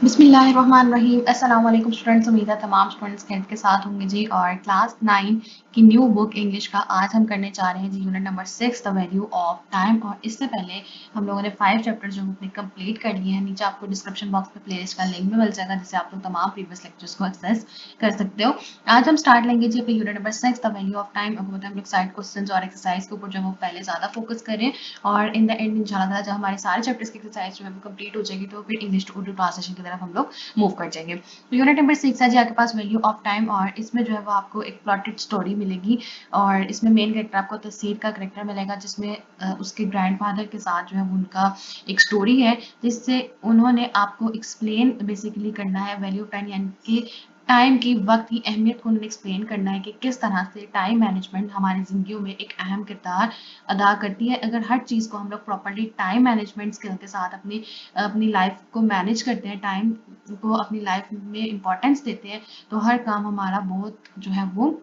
बिस्मिल्लाहिर्रहमानिर्रहीम। अस्सलाम वालेकुम स्टूडेंट्स। उम्मीद है तमाम स्टूडेंट्स खैरियत के साथ होंगे जी। और क्लास 9 की न्यू बुक इंग्लिश का आज हम करने जा रहे हैं जी unit number 6 the value of time. और इससे पहले हम लोगों ने 5 चैप्टर्स जो अपने कंप्लीट कर लिए हैं। नीचे आपको डिस्क्रिप्शन बॉक्स में प्लेलिस्ट का लिंक भी मिल जाएगा जिससे आप लोग तमाम प्रीवियस लेक्चर्स को एक्सेस कर सकते हो। आज हम स्टार्ट लेंगे जी अपने unit number 6 the value of time. अब हम लोग साइड क्वेश्चंस और एक्सरसाइज के ऊपर जो है पहले ज़्यादा फोकस करें और इन द एंड इंशाल्लाह जब हमारे सारे चैप्टर्स की एक्सरसाइज जो है वो कंप्लीट हो जाएगी तो फिर इंग्लिश टू उर्दू ट्रांसलेशन की तरफ हम लोग मूव कर जाएंगे। तो यूनिट नंबर 6 है जी आपके पास वैल्यू ऑफ टाइम। और इसमें जो है वो आपको एक प्लॉटेड स्टोरी मिलेगी और इसमें मेन कैरेक्टर आपको तस्वीर का कैरेक्टर मिलेगा जिसमें उसके ग्रैंडफादर के साथ जो है वो उनका एक स्टोरी है जिससे उन्होंने आपको एक्सप्लेन बेसिकली करना है वैल्यू ऑफ टाइम यानी कि टाइम की वक्त की अहमियत को उन्होंने एक्सप्लेन करना है कि किस तरह से टाइम मैनेजमेंट हमारी ज़िंदगी में एक अहम किरदार अदा करती है। अगर हर चीज़ को हम लोग प्रॉपर्ली टाइम मैनेजमेंट स्किल के साथ अपनी अपनी लाइफ को मैनेज करते हैं, टाइम को अपनी लाइफ में इम्पोर्टेंस देते हैं तो हर काम हमारा बहुत जो है वो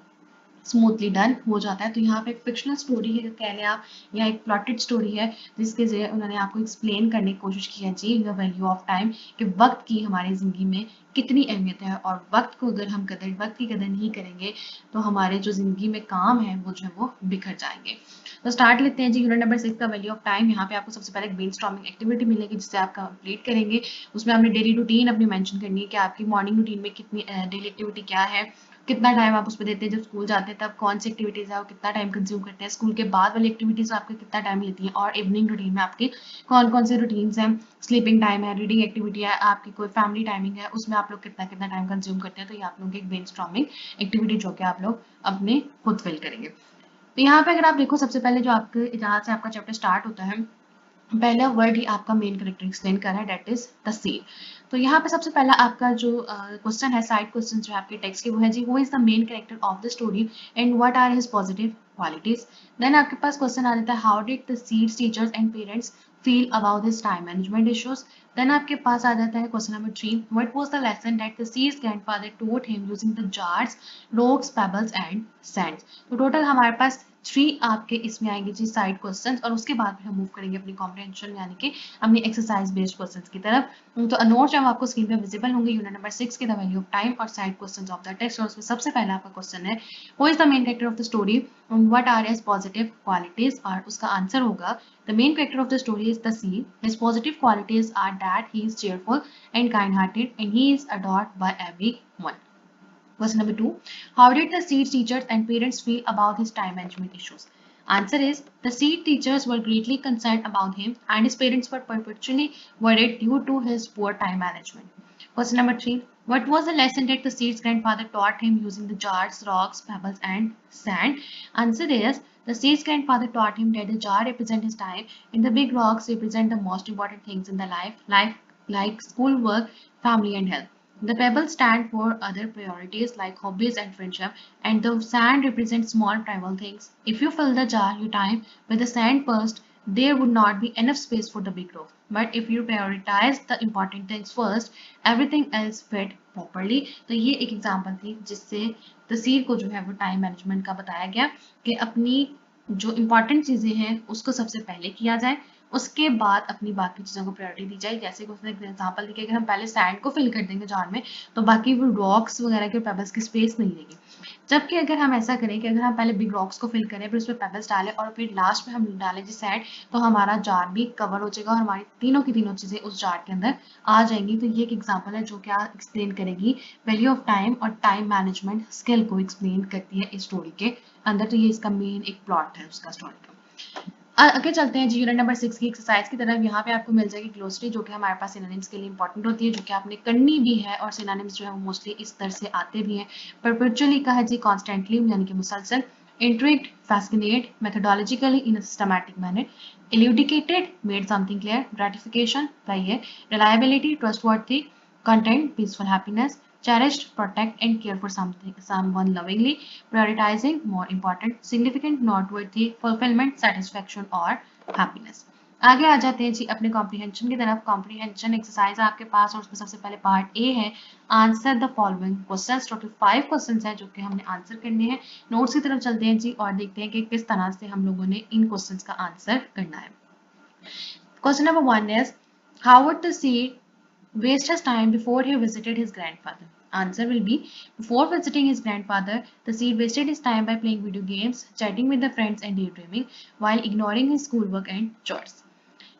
स्मूथली डन हो जाता है। तो यहाँ पे एक फिक्शनल स्टोरी है कह लें आप या एक प्लॉटेड स्टोरी है जिसके जरिए उन्होंने आपको एक्सप्लेन करने की कोशिश की है जी द वैल्यू ऑफ टाइम कि वक्त की हमारी ज़िंदगी में कितनी अहमियत है और वक्त को अगर हम वक्त की कदर नहीं करेंगे तो हमारे जो ज़िंदगी में काम है वो जो है वो बिखर जाएंगे। तो स्टार्ट लेते हैं जी यूनिट नंबर 6 का वैल्यू ऑफ टाइम। यहाँ पे आपको सबसे पहले एक ब्रेनस्टॉर्मिंग एक्टिविटी मिलेगी जिससे आप कंप्लीट करेंगे। उसमें आपने डेली रूटीन अपनी मेंशन करनी है कि आपकी मॉर्निंग रूटीन में कितनी डेली एक्टिविटी क्या है, कितना टाइम आप उस पर देते हैं। जब स्कूल जाते हैं तब कौन सी एक्टिविटीज़ है वो कितना टाइम कंज्यूम करते हैं, स्कूल के बाद वाली एक्टिविटीज़ आपके कितना टाइम लेती हैं और इवनिंग रूटीन में आपकी कौन कौन से रूटीन्स हैं, स्लीपिंग टाइम है, रीडिंग एक्टिविटी है, आपकी कोई फैमिली टाइमिंग है, उसमें आप लोग कितना कितना टाइम कंज्यूम करते हैं। तो ये आप लोगों की एक ब्रेनस्टॉर्मिंग एक्टिविटी जो कि आप लोग अपने खुद फिल करेंगे। तो यहाँ पे अगर आप देखो सबसे पहले जो आपके जहाँ से आपका चैप्टर स्टार्ट होता है पहला वर्ड ही आपका मेन कैरेक्टर एक्सप्लेन कर रहा है दैट इज द सीड। तो यहाँ पे सबसे पहला आपका जो क्वेश्चन है साइड क्वेश्चन जो है आपके टेक्स्ट के वो है जी who is the main character of the story and what are his positive qualities. Then आपके पास क्वेश्चन आ जाता है how did the seed's teachers and parents feel about this time management issues. Then आपके पास आ जाता है question number 3 what was the lesson that the seed's grandfather taught him using the jars rocks pebbles and sands. तो total हमारे पास 3 आपके इसमें आएंगे जी साइड क्वेश्चंस और उसके बाद फिर हम मूव करेंगे अपनी कॉम्प्रिहेंशन यानी कि अपनी एक्सरसाइज बेस्ड क्वेश्चंस की तरफ। तो नोट्स जब आपको स्क्रीन पे विजिबल होंगे यूनिट नंबर 6 के द वैल्यू ऑफ टाइम और side questions of the text. और उसमें सबसे पहला आपका क्वेश्चन है who is the main character of the story what are his positive qualities. और उसका आंसर होगा the main character of the story is the sea. His positive qualities are that he is cheerful and kind hearted and he is adored by everyone. Question number 2. How did the seed teachers and parents feel about his time management issues? Answer is the seed teachers were greatly concerned about him and his parents were perpetually worried due to his poor time management. Question number 3. What was the lesson that the seed's grandfather taught him using the jars, rocks, pebbles, and sand? Answer is the seed's grandfather taught him that the jar represents his time and the big rocks represent the most important things in the life like schoolwork, family, and health. The pebbles stand for other priorities like hobbies and friendship, and the sand represents small trivial things. If you fill the jar you time with the sand first, there would not be enough space for the big rock. But if you prioritize the important things first, everything else fit properly. तो ये एक example थी जिससे तस्वीर को जो है वो टाइम मैनेजमेंट का बताया गया कि अपनी जो इम्पोर्टेंट चीज़ें हैं उसको सबसे पहले किया जाए, उसके बाद अपनी बाकी चीज़ों को प्रायोरिटी दी जाए। जैसे कि उसने एग्जांपल दी कि अगर हम पहले सैंड को फिल कर देंगे जार में तो बाकी वो रॉक्स वगैरह के पेबल्स की स्पेस नहीं लेगी। जबकि अगर हम ऐसा करें कि अगर हम पहले बिग रॉक्स को फिल करें फिर उसमें पेबल्स डालें और फिर लास्ट में हम डालें जी सैंड तो हमारा जार भी कवर हो जाएगा और हमारी तीनों की तीनों चीज़ें उस जार के अंदर आ जाएंगी। तो ये एक एग्जाम्पल है जो क्या एक्सप्लेन करेगी वैल्यू ऑफ टाइम और टाइम मैनेजमेंट स्किल को एक्सप्लेन करती है इस स्टोरी के अंदर। तो ये इसका मेन एक प्लॉट है उसका स्टोरी का। आगे चलते हैं जी यूनिट नंबर 6 की एक्सरसाइज की तरफ। यहाँ पे आपको मिल जाएगी ग्लोसरी जो कि हमारे पास सिनोनिम्स के लिए इंपॉर्टेंट होती है जो कि आपने करनी भी है और सिनोनिम्स जो है वो मोस्टली इस तरह से आते भी हैं। परपेचुअली का है जी कॉन्स्टेंटली यानी कि मुसलसल, intrigued, fascinate, methodologically in a systematic manner, elucidated, made something clear, gratification, चाहिए, reliability, trustworthy, content, peaceful happiness, cherished, protect and care for something, someone lovingly, prioritizing, more important, significant, noteworthy, fulfillment, satisfaction और happiness। आगे आ जाते हैं जी अपने comprehension की तरफ। Comprehension exercise आपके पास और उसमें सबसे पहले पार्ट ए है answer the following questions. Total 5 questions हैं जो कि हमने आंसर करने हैं। नोट्स की तरफ चलते हैं जी और देखते हैं कि किस तरह से हम लोगों ने इन क्वेश्चंस का आंसर करना है। Question number 1 is how would the seed waste his time before he visited his grandfather? Answer will be before visiting his grandfather, the seed wasted his time by playing video games, chatting with the friends, and daydreaming while ignoring his schoolwork and chores.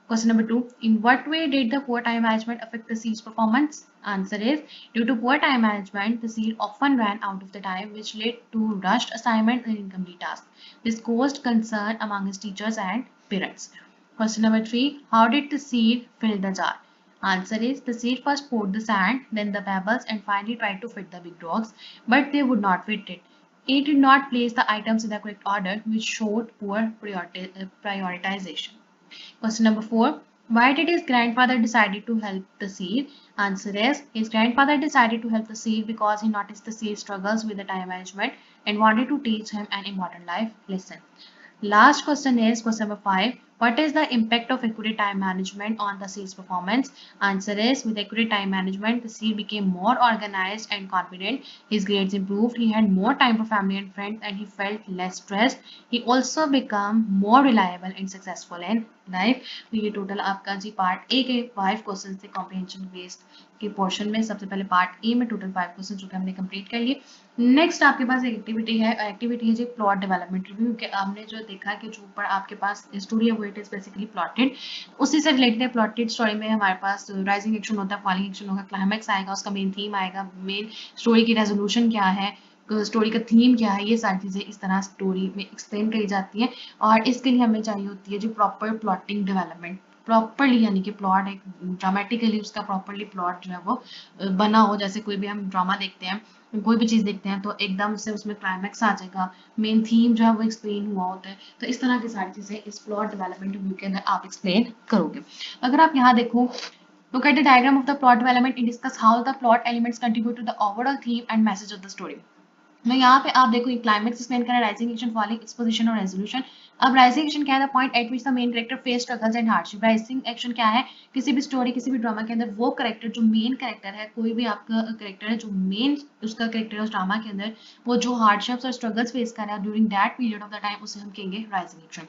Question number 2. In what way did the poor time management affect the seed's performance? Answer is due to poor time management, the seed often ran out of the time, which led to rushed assignments and incomplete tasks. This caused concern among his teachers and parents. Question number 3. How did the seed fill the jar? Answer is the seed first poured the sand, then the pebbles, and finally tried to fit the big rocks, but they would not fit it. It did not place the items in the correct order, which showed poor prioritization. Question number 4. Why did his grandfather decided to help the seed? Answer is his grandfather decided to help the seed because he noticed the seed struggles with the time management and wanted to teach him an important life lesson. Last question is question number 5. What is the impact of accurate time management on the seed's performance? Answer is with accurate time management, the seed became more organized and confident. His grades improved. He had more time for family and friends, and he felt less stressed. He also became more reliable and successful in life. तो ये total आपका जी part A के 5 question थे comprehension based के portion में। सबसे पहले part ए में टोटल 5 क्वेश्चन जो कि हमने कंप्लीट कर लिए। नेक्स्ट आपके पास एक एक्टिविटी है जी प्लॉट डेवलपमेंट रिव्यू के। हमने जो देखा कि जो ऊपर आपके पास स्टोरी है वो इट इज बेसिकली प्लॉटेड, उसी से रिलेटेड है। प्लॉटेड स्टोरी में हमारे पास राइजिंग एक्शन होता है, फॉलिंग एक्शन होगा, क्लाइमैक्स आएगा, उसका मेन थीम आएगा, मेन स्टोरी की रेजोल्यूशन क्या है, स्टोरी का थीम क्या है, ये सारी चीज़ें इस तरह स्टोरी में एक्सप्लेन करी जाती हैं। और इसके लिए हमें चाहिए होती है जो प्रॉपर प्लॉटिंग डेवलपमेंट, प्रॉपरली यानी कि प्लॉट एक ड्रामेटिकली उसका प्रॉपरली प्लॉट जो है वो बना हो। जैसे कोई भी हम ड्रामा देखते हैं, कोई भी चीज़ देखते हैं तो एकदम से उसमें क्लाइमैक्स आ जाएगा, मेन थीम जो है वो एक्सप्लेन हुआ होता है। तो इस तरह की सारी चीज़ें इस प्लॉट डेवलपमेंट रिव्यू के अंदर आप एक्सप्लेन करोगे। अगर आप यहाँ देखो, look at the diagram of the plot development and discuss how the plot elements contribute to the overall theme and message of the story. तो यहाँ पे आप देखो क्लाइमेक्स एक्सप्लेन करें, राइजिंग एक्शन, फॉलिंग, एक्सपोजिशन और रेजोल्यूशन। अब rising action क्या है? The point at which the main character face struggles and hardship. Rising action क्या है? किसी भी स्टोरी, किसी भी ड्रामा के अंदर वो कैरेक्टर जो मेन कैरेक्टर है, कोई भी आपका कैरेक्टर है जो मेन उसका कैरेक्टर है उस ड्रामा के अंदर, वो जो हार्डशिप्स और स्ट्रगल्स फेस कर रहा है during that period of the time, उसे हम कहेंगे राइजिंग एक्शन।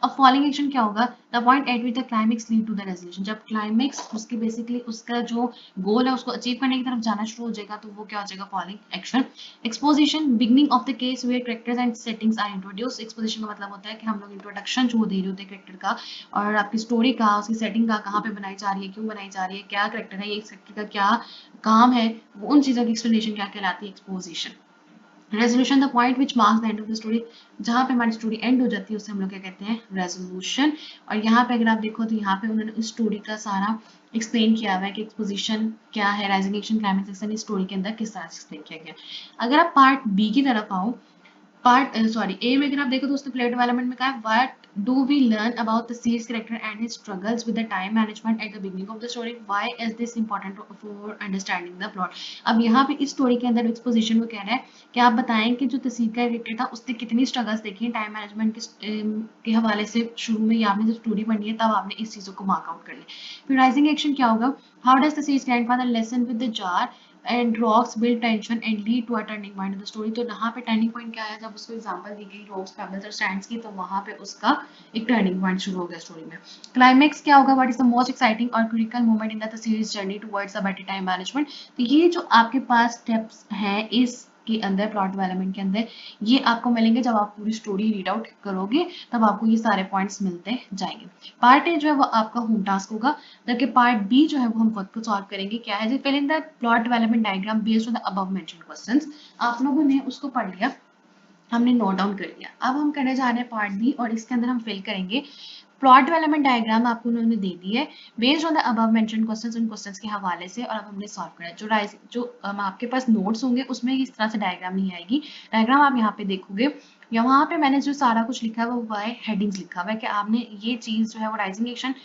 अब फॉलिंग एक्शन क्या होगा? The point at which the climax lead to the resolution. जब क्लाइमेक्स उसकी बेसिकली उसका जो गोल है उसको अचीव करने की तरफ जाना शुरू हो जाएगा तो वो क्या हो जाएगा? Falling action. Exposition, beginning of the case where characters and settings are introduce. Exposition का मतलब होता है कि हम लोग इंट्रोडक्शन जो दे रहे होते हैं कैरेक्टर का और आपकी स्टोरी का, उसकी सेटिंग का, कहाँ पे बनाई जा रही है, क्यों बनाई जा रही है, क्या कैरेक्टर है, ये कैरेक्टर का क्या काम है, उन चीज़ों की एक्सप्लेनेशन क्या कहलाती है? Exposition. Resolution, the point which marks the end of the story. जहाँ पे हमारी स्टोरी एंड हो जाती है उसे हम लोग क्या कहते हैं? रेजोल्यूशन। और यहाँ पे अगर आप देखो तो यहाँ पे उन्होंने उस स्टोरी का सारा एक्सप्लेन किया हुआ है कि एक्सपोजिशन क्या है, राइजिंग एक्शन, क्लाइमेक्स एक्शन इस स्टोरी के अंदर किस तरह से एक्सप्लेन किया गया। अगर आप पार्ट बी की तरफ आओ, ए में अगर आप देखो तो उसने प्ले डेवलपमेंट में कहा है what do we learn about the series character and his struggles with the time management at the beginning of the story, why is this important for understanding the plot. अब यहाँ पे इस story के अंदर exposition में कह रहा है कि आप बताएं कि जो तसीर का कैरेक्टर था उसने कितनी स्ट्रगल्स देखी टाइम मैनेजमेंट के हवाले से। शुरू में आपने जब स्टोरी पढ़नी है तब आपने इस चीज़ों को मार्कआउट कर लिया। फिर राइजिंग एक्शन क्या होगा? How does the series grandfather lesson with the jar and rocks build tension and lead to a turning point of the story. तो यहाँ पे टर्निंग पॉइंट क्या है? जब उसको एग्जांपल दी गई रॉक्स, पेबल्स और सैंड्स की, तो वहाँ पे उसका एक टर्निंग पॉइंट शुरू हो गया स्टोरी में। क्लाइमैक्स क्या होगा? What is the most exciting और critical moment in the seed's journey towards a better time management. तो ये जो आपके पास स्टेप्स हैं इस के अंदर, प्लॉट डेवलपमेंट के अंदर, ये आपको मिलेंगे जब आप पूरी स्टोरी रीड आउट करोगे, तब आपको ये सारे पॉइंट्स मिलते जाएंगे। पार्ट ए जो है वो आपका होम टास्क होगा, जबकि पार्ट बी जो है वो हम खुद को सॉल्व करेंगे। क्या है जी? Fill in the plot development diagram based on the above mentioned questions. आप लोगों ने उसको पढ़ लिया, हमने नोट डाउन कर लिया। अब हम करने जा रहे हैं पार्ट बी और इसके अंदर हम फिल करेंगे प्लॉट डेवलपमेंट डायग्राम। आपको उन्होंने दे दी है based on the above mentioned questions, उन क्वेश्चंस के हवाले से, और अब हमने सॉल्व करना है। जो आपके पास नोट्स होंगे उसमें इस तरह से डायग्राम नहीं आएगी। डायग्राम आप यहाँ पे देखोगे, यहाँ पे मैंने जो सारा कुछ लिखा है वो बाय हेडिंग्स लिखा हुआ है कि आपने ये चीज़ जो है वो राइजिंग एक्शन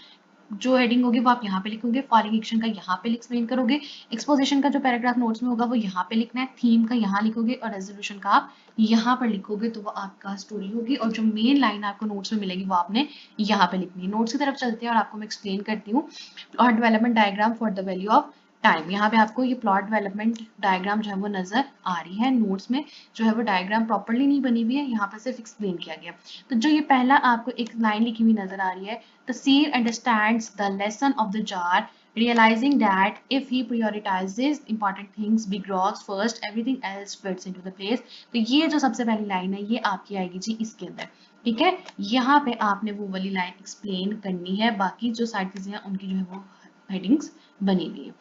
जो हेडिंग होगी वो आप यहाँ पे लिखोगे, फॉलिंग एक्शन का यहाँ पे एक्सप्लेन करोगे, एक्सपोजिशन का जो पैराग्राफ नोट्स में होगा वो यहाँ पे लिखना है, थीम का यहाँ लिखोगे और रेजोल्यूशन का आप यहाँ पर लिखोगे, तो वो आपका स्टोरी होगी। और जो मेन लाइन आपको नोट्स में मिलेगी वो आपने यहाँ पे लिखनी है। नोट्स की तरफ चलते हैं और आपको मैं एक्सप्लेन करती हूँ plot development diagram for the value of time. यहाँ पे आपको ये प्लॉट डेवलपमेंट डायग्राम जो है वो नजर आ रही है। नोट्स में जो है वो डायग्राम प्रॉपरली नहीं बनी हुई है, यहाँ पे सिर्फ एक्सप्लेन किया गया। तो जो ये पहला आपको एक लाइन लिखी हुई नजर आ रही है, the seer understands the lesson of the jar realizing that if he prioritizes important things, big rocks first, everything else fits into the place। तो ये जो सबसे पहली लाइन है ये आपकी आएगी जी इसके अंदर, ठीक है। यहाँ पे आपने वो वाली लाइन एक्सप्लेन करनी है, बाकी जो साइड चीजें हैं उनकी जो है वो हेडिंग्स बनी हुई है।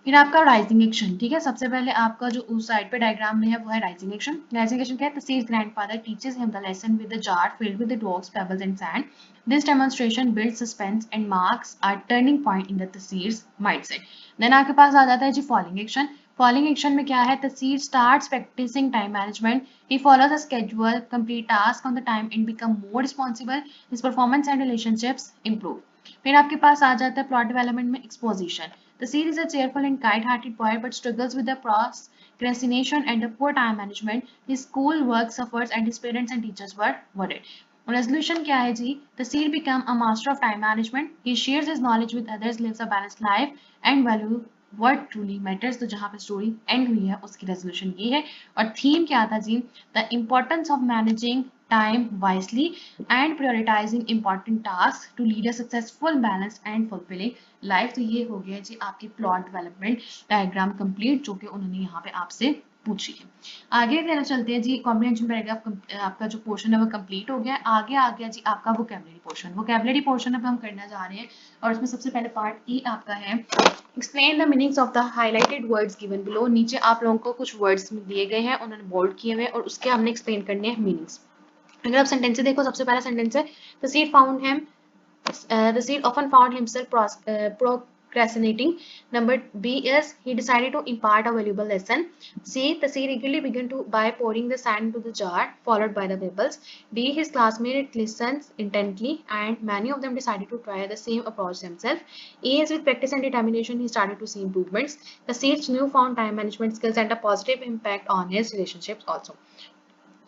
फिर आपका राइजिंग एक्शन, ठीक है। सबसे पहले आपका जो उस साइड पे डायग्राम में है वो है राइजिंग एक्शन। राइजिंग एक्शन क्या है? तसीर's grandfather teaches him the lesson with the jar filled with the rocks, pebbles and sand. This demonstration builds suspense and marks a turning point in the तसीर's mindset. Then आपके पास आ जाता है जी following action. Following action में क्या है? तसीर starts practicing time management. He follows a schedule, complete tasks on the time and become more responsible. His performance and relationships improve. फिर आपके पास आ जाता है प्लॉट डेवलपमेंट में exposition. Tasir is a cheerful and kind-hearted boy but struggles with the procrastination and the poor time management. His school work suffers and his parents and teachers were worried. Resolution क्या है जी? Tasir become a master of time management. He shares his knowledge with others, lives a balanced life and value what truly matters। तो जहाँ पे story and हुई है उसकी resolution ये है। और थीम क्या था जी? The importance of managing time wisely and prioritizing important tasks to lead a successful, balanced and fulfilling life। तो ये हो गया जी आपकी प्लॉट डेवलपमेंट डायग्राम कंप्लीट, जो कि उन्होंने यहाँ पे आपसे पूछी है। आगे कहना चलते हैं जी, कॉम्प्रिहेंशन पैराग्राफ आपका जो पोर्शन है वो कंप्लीट हो गया। आगे आ गया जी आपका वोकैबुलरी पोर्शन। वोकैबुलरी पोर्शन अब हम करना जा रहे हैं और उसमें सबसे पहले पार्ट ई आपका है explain the meanings of the highlighted words given below. नीचे आप लोगों को कुछ वर्ड्स दिए गए हैं, उन्होंने बोल्ड किए हुए और उसके हमने एक्सप्लेन करने हैं मीनिंग्स। अगर आप सेंटेंस देखो, सबसे पहला सेंटेंस है Taseer found him the seed often found himself procrastinating. Number B is he decided to impart a valuable lesson. C, the seed eagerly began to by pouring the sand into the jar, followed by the pebbles. D, his classmate listens intently, and many of them decided to try the same approach themselves. E is with practice and determination he started to see improvements. The seed's newfound time management skills had a positive impact on his relationships also.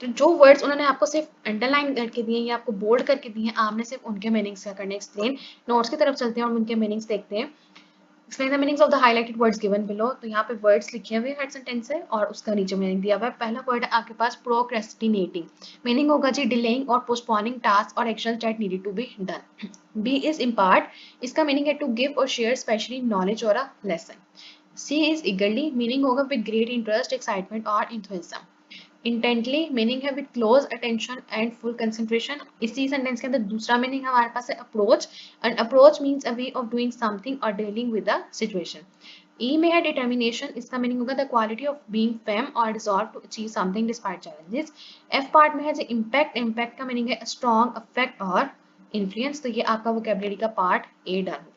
तो जो words उन्होंने आपको सिर्फ underline करके दिए या आपको bold करके दिए हैं, आपने सिर्फ उनके मीनिंग्स क्या करने एक्सप्लेन। नोट्स की तरफ चलते हैं और उनके मीनिंग्स देखते हैं। Explain the meanings of the highlighted words given below. तो यहाँ पे वर्ड्स लिखे हुए हर सेंटेंस से और उसका नीचे मीनिंग दिया हुआ है। पहला वर्ड है आपके पास प्रोक्रेस्टिनेटिंग, मीनिंग होगा जी डिलेइंग और पोस्टपोनिंग टास्क और actions that needed to be done. B is impart, इसका मीनिंग है टू गिव और शेयर स्पेशली नॉलेज और a lesson. C is eagerly, meaning होगा विद ग्रेट इंटरेस्ट, एक्साइटमेंट और इंथुजिज्म। इंटेंटली, मीनिंग है with close attention and full concentration. इसी sentence के अंदर दूसरा मीनिंग हमारे पास है approach, and approach means a way of doing something और dealing with a situation. E में है डिटर्मिनेशन, इसका मीनिंग होगा the quality of being firm और resolve to achieve something despite challenges. F part में है जो इम्पैक्ट, इम्पैक्ट का मीनिंग है स्ट्रॉन्ग अफेक्ट और इन्फ्लुएंस। तो ये आपका वोकैबुलरी का पार्ट ए डन हो गया।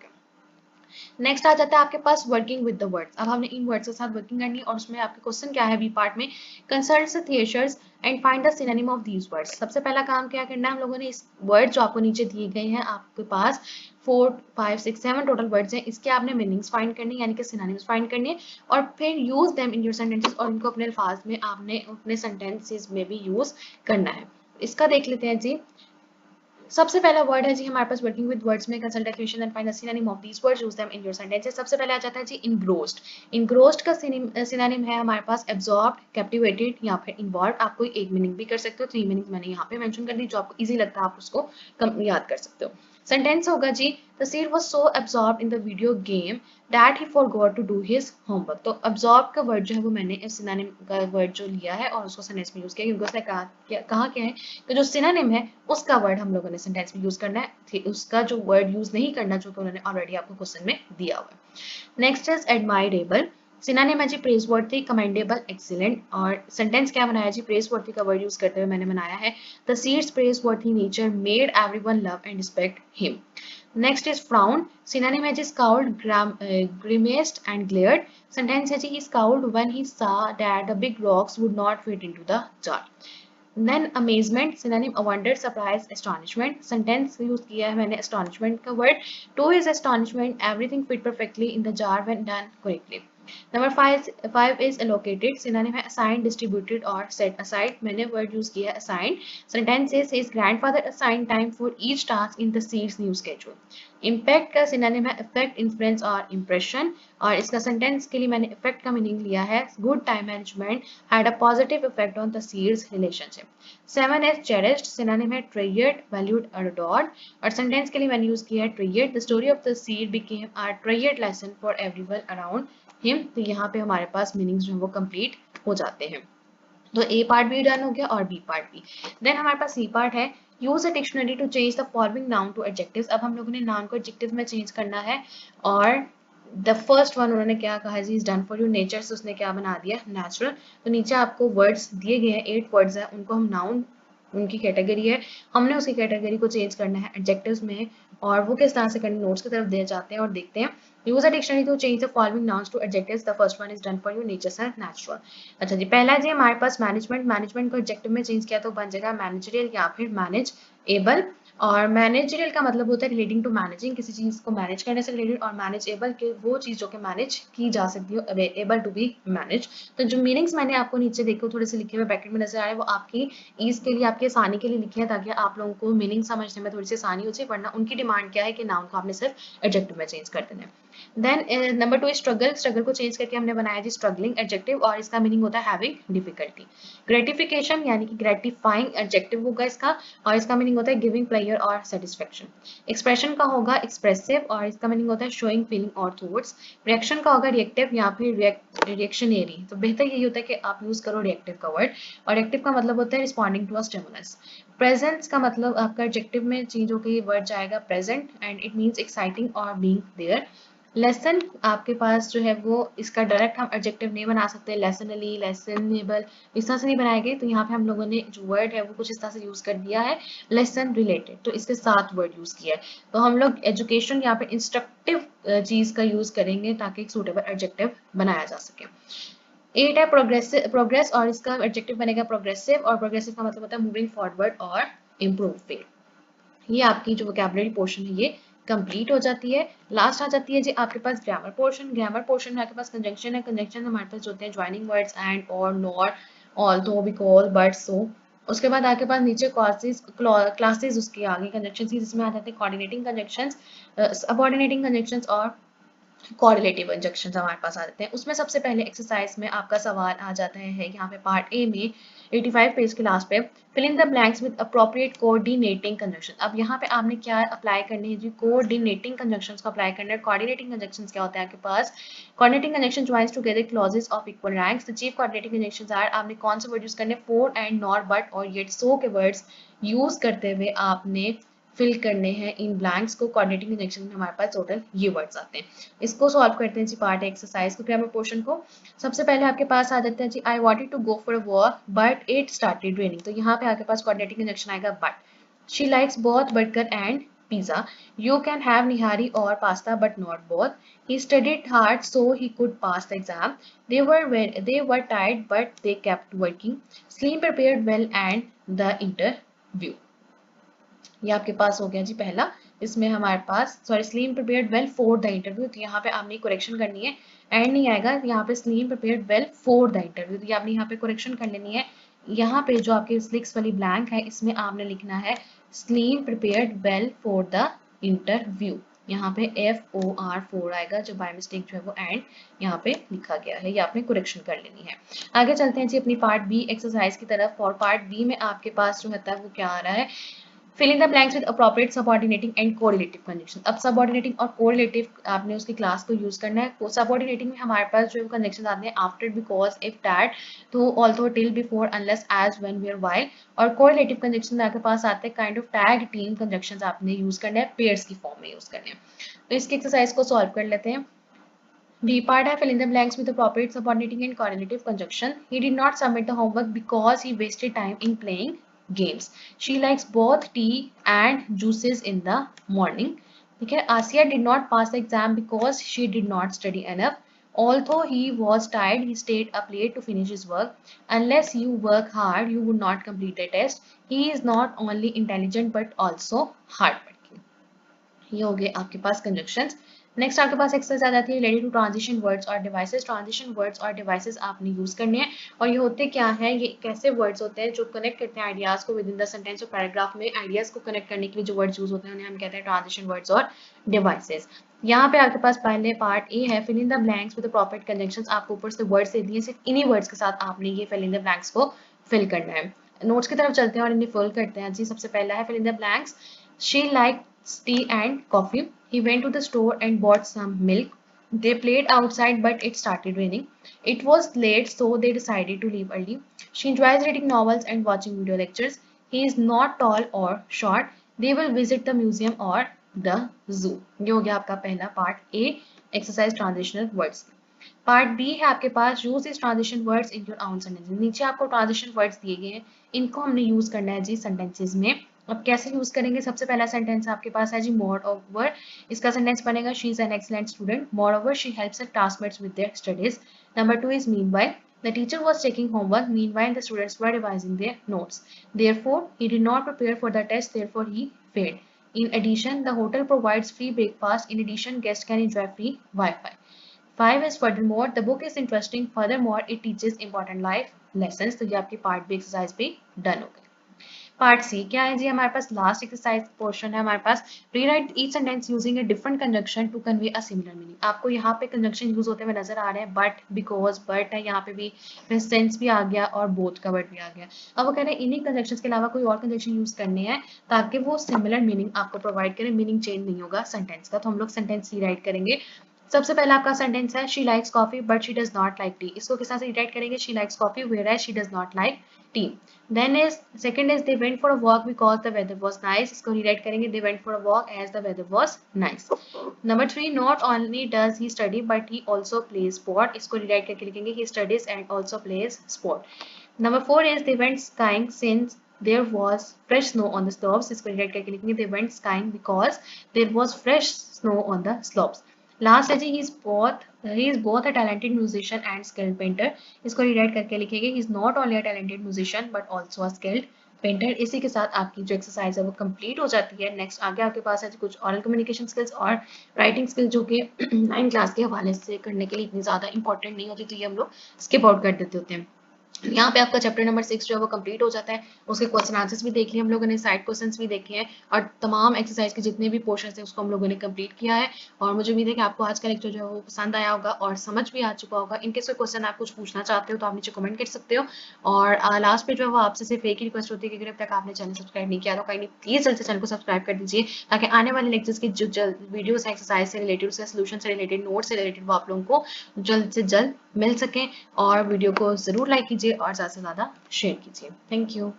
नेक्स्ट आ जाता है आपके पास वर्किंग विद द वर्ड्स। अब हमने इन वर्ड्स के साथ वर्किंग करनी है और उसमें आपके क्वेश्चन क्या है बी पार्ट में, consult the theatres and find the synonym of these words. सबसे पहला काम क्या करना है हम लोगों ने, इस वर्ड जो आपको नीचे दिए गए हैं आपके पास 4 5 6 7 टोटल वर्ड्स हैं, इसके आपने मीनिंग्स फाइंड करनी है यानी कि सिनोनिम्स फाइंड करनी है और फिर use them in your sentences और इनको अपने अल्फाज में आपने अपने सेंटेंसेस में भी यूज करना है। इसका देख लेते हैं जी। सबसे पहला वर्ड है जी हमारे पास वर्किंग विद वर्ड्स में consult the question and find the synonym of these words, use them in your sentences. सबसे पहले आ जाता है जी इनग्रोस्ड। इनग्रोस्ड का सिनोनिम है हमारे पास एब्जॉर्ब्ड, कैप्टिवेटेड या फिर इन्वॉल्व। आप कोई एक मीनिंग भी कर सकते हो, 3 मीनिंग्स मैंने यहाँ पे मेंशन कर दी, जो आपको इजी लगता है आप उसको याद कर सकते हो। सेंटेंस होगा जी Taseer was so absorbed in the video game that he forgot to do his homework. तो एब्जॉर्ब का वर्ड जो है वो मैंने इस सिनोनिम का वर्ड जो लिया है और उसको सेंटेंस में यूज किया क्योंकि उसने कहा क्या है कि जो सिनोनिम है उसका वर्ड हम लोगों ने सेंटेंस में यूज करना है, उसका जो वर्ड यूज नहीं करना जो कि उन्होंने ऑलरेडी आपको क्वेश्चन में दिया हुआ है। नेक्स्ट इज एडमायरेबल, सिनोनिम है जी प्रेजवर्थी, कमेंडेबल, एक्सीलेंट। और सेंटेंस क्या बनाया जी, प्रेजवर्थी का वर्ड यूज करते हुए मैंने बनाया है the seed's praiseworthy nature made everyone love and respect him. Next is frown, synonym है जी scowled, grimaced and glared. Sentence है जी he scowled when he saw that the big rocks would not fit into the jar. Then amazement, synonym wonder, surprise, astonishment. Sentence use किया है मैंने astonishment का word. Two is astonishment, everything fit perfectly in the jar when done correctly. Number five is allocated, synonym है assign, distributed और set aside. मैंने word use किया है assign. Sentences his grandfather assign time for each task in the seeds new schedule. Impact का synonym है effect, influence और impression, और इसका सेंटेंस के लिए मैंने इफेक्ट का मीनिंग लिया है good time management had a positive effect on the seeds relationship. 7 is cherished, synonym है treasured, valued और adored, और सेंटेंस के लिए मैंने यूज किया है treasured, the story of the seed became a treasured lesson for everyone around him। तो यहाँ पे हमारे पास मीनिंग्स जो है वो कंप्लीट हो जाते हैं। तो ए पार्ट भी डन हो गया और बी पार्ट भी। देन हमारे पास सी पार्ट है, use a dictionary to change the following noun to adjectives. अब हम लोगों ने नाउन को एडजेक्टिव में चेंज करना है, और द फर्स्ट वन उन्होंने क्या कहा जी, is done for you. Nature से उसने क्या बना दिया, नेचुरल। तो नीचे आपको वर्ड्स दिए गए हैं, 8 वर्ड्स हैं, उनको हम नाउन, उनकी कैटेगरी है, हमने उसकी कैटेगरी को चेंज करना है एडजेक्टिव्स में, और वो किस तरह से करने, नोट्स की तरफ दे जाते हैं और देखते हैं। Use a dictionary to change the following nouns to adjectives, the first one is done for you, nature and natural. अच्छा जी, पहला जी हमारे पास मैनेजमेंट, मैनेजमेंट को एडजेक्टिव में चेंज किया तो बन जाएगा मैनेजरियल या फिर मैनेज एबल। और मैनेजरियल का मतलब होता है रिलेटिंग टू मैनेजिंग, किसी चीज को मैनेज करने से रिलेटेड, और मैनेज एबल के वो चीज जो कि मैनेज की जा सकती हो, एबल टू बी मैनेज। तो जो मीनिंग्स मैंने आपको नीचे देखो थोड़े से लिखे हुए ब्रैकेट में नजर आ रहे हैं, वो आपकी ईज के लिए, आपकी आसानी के लिए लिखे हैं, ताकि आप लोगों को मीनिंग समझने में थोड़ी सी आसानी हो जाए, वरना उनकी डिमांड क्या है कि नाउन को आपने सिर्फ एडजेक्टिव में चेंज कर देना है। देन नंबर 2 स्ट्रगल, स्ट्रगल को चेंज करके हमने बनाया जी स्ट्रगलिंग एडजेक्टिव, और इसका मीनिंग होता है हैविंग डिफिकल्टी। ग्रेटिफिकेशन यानी कि ग्रेटिफाइंग एडजेक्टिव होगा इसका, और इसका मीनिंग होता है गिविंग प्लेजर और सेटिस्फेक्शन। एक्सप्रेशन का होगा एक्सप्रेसिव, और इसका मीनिंग होता है शोइंग फीलिंग और थॉट्स। रिएक्शन का होगा रिएक्टिव या फिर रिएक्शनरी, तो बेहतर यही होता है कि आप यूज करो रिएक्टिव का वर्ड, और रिएक्टिव का मतलब होता है responding to a stimulus. Presence का मतलब आपका एडजेक्टिव में चेंज होकर वर्ड जाएगा present, and it means exciting और बीइंग देयर। लेसन आपके पास जो है वो, इसका डायरेक्ट हम एडजेक्टिव नहीं बना सकते, लेसनली, लेसनेबल, इस तरह से नहीं बनाएंगे, तो यहाँ पे हम लोगों ने जो वर्ड है वो कुछ इस तरह से यूज कर दिया है, लेसन रिलेटेड, तो इसके साथ वर्ड यूज किया है। तो हम लोग एजुकेशन यहाँ पे इंस्ट्रक्टिव चीज का यूज करेंगे ताकि एक सूटेबल एडजेक्टिव बनाया जा सके। 8 है प्रोग्रेसिव, प्रोग्रेस, और इसका एडजेक्टिव बनेगा प्रोग्रेसिव, और प्रोग्रेसिव का मतलब होता है मूविंग फॉरवर्ड और इम्प्रूविंग। ये आपकी जो वोकैबुलरी पोर्शन है ये कंप्लीट हो जाती है। लास्ट आ जाती है जी आपके पास ग्रामर पोर्शन। ग्रामर पोर्शन में आपके पास कंजंक्शन है, कंजंक्शन हमारे पास होते हैं ज्वाइनिंग वर्ड्स, एंड, और, नॉर, ऑल्दो, बिकॉज, बट, सो। उसके बाद आपके पास नीचे क्लासेस उसके आगे कंजंक्शन, जिसमें आ जाते हैं कोऑर्डिनेटिंग कंजंक्शंस, सबऑर्डिनेटिंग कंजंक्शंस और कोरिलेटिव इंजेक्शंस हमारे पास आ जाते हैं। उसमें सबसे पहले एक्सरसाइज में आपका सवाल आ जाता है यहाँ पे पार्ट ए में 85 पेज के लास्ट पे, fill in the blanks with appropriate coordinating conjunction. अब यहाँ पे आपने क्या अप्लाई करनी है जी, कोऑर्डिनेटिंग कंजंक्शंस को अप्लाई करना है। कोऑर्डिनेटिंग कंजंक्शंस क्या होता है आपके पास, coordinating conjunction joins together clauses of equal ranks. The chief coordinating conjunctions are, आपने कौन से वर्ड यूज करने, for and nor but or yet so के वर्ड्स यूज करते हुए आपने फिल करने हैं इन ब्लैंक्स को। कोऑर्डिनेटिंग कंजंक्शन में हमारे पास टोटल ये वर्ड्स आते हैं। इसको सॉल्व करते हैं जी पार्ट एक्सरसाइज को, ग्रामर पोर्शन को। सबसे पहले आपके पास आ जाता है जी, I wanted to go for a walk but it started raining. तो यहाँ पे आपके पास कोऑर्डिनेटिंग कंजंक्शन आएगा but. She likes both burger and pizza. You can have nihari और pasta but not both. He studied hard so he could pass the exam. They were tired but they kept working. Slim prepared well and the interview. ये आपके पास हो गया जी पहला। इसमें हमारे पास sorry, Saleem prepared well for the interview, तो यहाँ पे आपने करेक्शन करनी है, एंड नहीं आएगा यहाँ पे, slim prepared well for the interview, तो ये आपने यहाँ पे करेक्शन कर लेनी है। यहाँ पे जो आपके स्लिक्स वाली ब्लैंक है इसमें आपने लिखना है slim prepared well for the interview. यहाँ पे FOR4 आएगा, जो बाय मिस्टेक जो है वो एंड यहाँ पे लिखा गया है, ये आपने करेक्शन कर लेनी है। आगे चलते हैं जी अपनी पार्ट बी एक्सरसाइज की तरफ। और पार्ट बी में आपके पास जो होता है वो क्या आ रहा है, fill in the blanks with appropriate subordinating and correlative conjunction। अब subordinating और correlative आपने उसकी क्लास को यूज करना है। subordinating में हमारे पास जो कंजंक्शन आते हैं after, because, if, that, तो, although, till, before, unless, as, when, where, while। और correlative conjunction आपके पास आते हैं kind of tag team conjunctions आपने यूज करना है, pairs की फॉर्म में यूज करने हैं। तो इसकी एक्सरसाइज को सॉल्व कर लेते हैं। B part है, fill in the blanks with appropriate subordinating and correlative conjunction. He did not submit the homework because he wasted time in playing games. She likes both tea and juices in the morning. ठीक है, Asiya did not pass the exam because she did not study enough. Although he was tired, he stayed up late to finish his work. Unless you work hard, you would not complete the test. He is not only intelligent but also hardworking. ये हो गए आपके पास conjunctions. Next आपके पास exercise आ जाती है related to transition words और devices. Transition words और devices आपने यूज करने हैं और ये होते क्या है, ये कैसे वर्ड्स होते हैं जो कनेक्ट करते हैं आइडियाज को विद इन द सेंटेंस और पैराग्राफ में आइडियाज को कनेक्ट करने के लिए जो वर्ड्स यूज होते हैं उन्हें हम कहते हैं ट्रांजिशन वर्ड्स और डिवाइसेस। यहाँ पे आपके पास पहले पार्ट ए है fill in the blanks with proper conjunctions. आपको ऊपर से वर्ड्स दे दिए, सिर्फ इन्हीं वर्ड्स के साथ आपने ये फिल इन द ब्लैंक्स को फिल करना है। नोट्स की तरफ चलते हैं और इन्हें फिल करते हैं जी। सबसे पहला है fill in the blanks. She likes tea and coffee. He went to the store and bought some milk. They played outside, but it started raining. It was late, so they decided to leave early. She enjoys reading novels and watching video lectures. He is not tall or short. They will visit the museum or the zoo. ये हो गया आपका पहला part A exercise transitional words. Part B है आपके पास use this transition words in your own sentences. नीचे आपको ट्रांजिशन वर्ड्स दिए गए हैं, इनको हमने यूज करना है जी सेंटेंसेस में। अब कैसे यूज करेंगे, सबसे पहला सेंटेंस आपके पास है जी मोर ओवर। इसका सेंटेंस बनेगा she is an excellent student. More over she helps her classmates with their studies. Number 2 is meanwhile. The teacher was taking homework. Meanwhile, the students were revising their notes. Therefore, he did not prepare for the test. Therefore, he failed. In addition, the hotel provides free breakfast. In addition, guests can enjoy free Wi-Fi. 5 is furthermore, the book is interesting. Furthermore, it teaches important life lessons. तो ये आपकी part be exercise भी done हो गई। Part सी क्या है जी, हमारे पास लास्ट एक्सरसाइज पोर्शन है हमारे पास। Rewrite each sentence using a different conjunction to convey a similar meaning. आपको यहाँ पे कंजंक्शन यूज होते हुए नजर आ रहे हैं, बट, बिकॉज, बट है, यहाँ पे भी सेंस भी आ गया और बोथ का वर्ड भी आ गया। अब वो कह रहे हैं इन्हीं कंजंक्शंस के अलावा कोई और कंजंक्शन यूज करने हैं ताकि वो सिमिलर मीनिंग आपको प्रोवाइड करें, मीनिंग चेंज नहीं होगा सेंटेंस का। तो हम लोग सेंटेंस रीराइट करेंगे। सबसे पहला आपका सेंटेंस है she likes coffee but she does not like tea. इसको किस तरह से रीराइट करेंगे, she likes coffee whereas she does not like tea. Then is second is they went for a walk because the weather was nice. इसको rewrite करेंगे they went for a walk as the weather was nice. Number 3 not only does he study but he also plays sport. इसको rewrite करके लिखेंगे he studies and also plays sport. Number 4 is they went skiing since there was fresh snow on the slopes. इसको rewrite करके लिखेंगे they went skiing because there was fresh snow on the slopes. Last है जी he is both a talented musician and skilled painter. इसको rewrite करके लिखेंगे he is not only a talented musician but also a skilled painter. इसी के साथ आपकी जो exercise है वो कंप्लीट हो जाती है। नेक्स्ट आगे आपके पास है कुछ ऑरल कम्युनिकेशन स्किल्स और राइटिंग स्किल्स जो कि 9 क्लास के हवाले से करने के लिए इतनी ज़्यादा इंपॉर्टेंट नहीं होती, तो ये हम लोग स्किप आउट कर देते होते हैं। यहाँ पे आपका चैप्टर नंबर 6 जो है वो कंप्लीट हो जाता है। उसके क्वेश्चन आंसर्स भी देख लिए हम लोगों ने, साइड क्वेश्चंस भी देखे हैं और तमाम एक्सरसाइज के जितने भी पोर्शंस हैं उसको हम लोगों ने कंप्लीट किया है। और मुझे उम्मीद है कि आपको आज का लेक्चर जो है वो पसंद आया होगा और समझ भी आ चुका होगा। इनके कोई क्वेश्चन आप कुछ पूछना चाहते हो तो आप नीचे कमेंट कर सकते हो। और लास्ट पे जो है वो आपसे सिर्फ एक ही रिक्वेस्ट होती है कि अगर अब तक आपने चैनल सब्सक्राइब नहीं किया तो कहीं प्लीज जल्द से चैनल को सब्सक्राइब कर दीजिए ताकि आने वाले लेक्चर्स की जो वीडियोस एक्सरसाइज से रिलेटेड, उसके सोल्यूशन से रिलेटेड, नोट से रिलेटेड वो आप लोगों को जल्द से जल्द मिल सकें। और वीडियो को जरूर लाइक कीजिए और ज़्यादा से ज़्यादा शेयर कीजिए। Thank you.